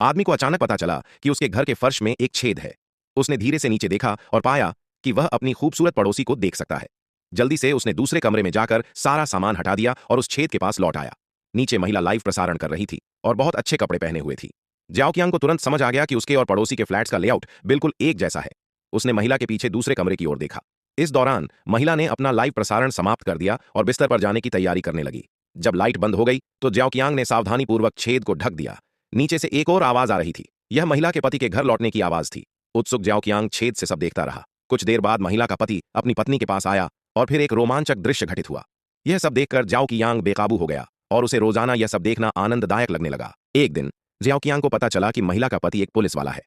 आदमी को अचानक पता चला कि उसके घर के फर्श में एक छेद है। उसने धीरे से नीचे देखा और पाया कि वह अपनी खूबसूरत पड़ोसी को देख सकता है। जल्दी से उसने दूसरे कमरे में जाकर सारा सामान हटा दिया और उस छेद के पास लौट आया। नीचे महिला लाइव प्रसारण कर रही थी और बहुत अच्छे कपड़े पहने हुए थी। ज्याओ कियांग को तुरंत समझ आ गया कि उसके और पड़ोसी के फ्लैट्स का लेआउट बिल्कुल एक जैसा है। उसने महिला के पीछे दूसरे कमरे की ओर देखा। इस दौरान महिला ने अपना लाइव प्रसारण समाप्त कर दिया और बिस्तर पर जाने की तैयारी करने लगी। जब लाइट बंद हो गई तो ज्याओ कियांग ने सावधानीपूर्वक छेद को ढक दिया। नीचे से एक और आवाज आ रही थी। यह महिला के पति के घर लौटने की आवाज थी। उत्सुक ज्याओ कियांग छेद से सब देखता रहा। कुछ देर बाद महिला का पति अपनी पत्नी के पास आया और फिर एक रोमांचक दृश्य घटित हुआ। यह सब देखकर ज्याओ कियांग बेकाबू हो गया और उसे रोजाना यह सब देखना आनंददायक लगने लगा। एक दिन ज्याओ कियांग को पता चला कि महिला का पति एक पुलिस वाला है।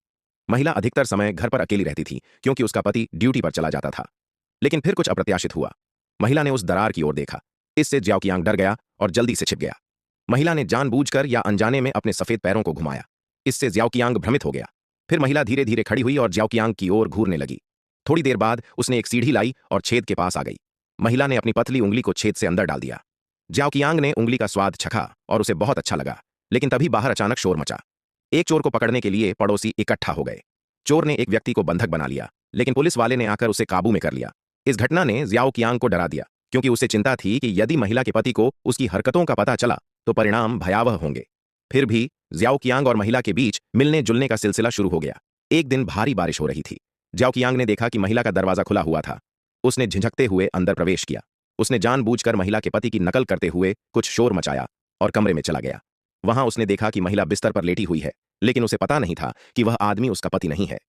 महिला अधिकतर समय घर पर अकेली रहती थी क्योंकि उसका पति ड्यूटी पर चला जाता था। लेकिन फिर कुछ अप्रत्याशित हुआ। महिला ने उस दरार की ओर देखा। इससे ज्याओ कियांग डर गया और जल्दी से छिप गया। महिला ने जानबूझकर या अनजाने में अपने सफेद पैरों को घुमाया। इससे ज्याओ कियांग भ्रमित हो गया। फिर महिला धीरे धीरे खड़ी हुई और ज्याओ कियांग की ओर घूरने लगी। थोड़ी देर बाद उसने एक सीढ़ी लाई और छेद के पास आ गई। महिला ने अपनी पतली उंगली को छेद से अंदर डाल दिया। ज्याओ कियांग ने उंगली का स्वाद चखा और उसे बहुत अच्छा लगा। लेकिन तभी बाहर अचानक शोर मचा। एक चोर को पकड़ने के लिए पड़ोसी इकट्ठा हो गए। चोर ने एक व्यक्ति को बंधक बना लिया, लेकिन पुलिस वाले ने आकर उसे काबू में कर लिया। इस घटना ने ज्याओ कियांग को डरा दिया क्योंकि उसे चिंता थी कि यदि महिला के पति को उसकी हरकतों का पता चला तो परिणाम भयावह होंगे। फिर भी ज्याओ कियांग और महिला के बीच मिलने जुलने का सिलसिला शुरू हो गया। एक दिन भारी बारिश हो रही थी। ज्याओ कियांग ने देखा कि महिला का दरवाजा खुला हुआ था। उसने झिझकते हुए अंदर प्रवेश किया। उसने जानबूझकर महिला के पति की नकल करते हुए कुछ शोर मचाया और कमरे में चला गया। वहां उसने देखा कि महिला बिस्तर पर लेटी हुई है, लेकिन उसे पता नहीं था कि वह आदमी उसका पति नहीं है।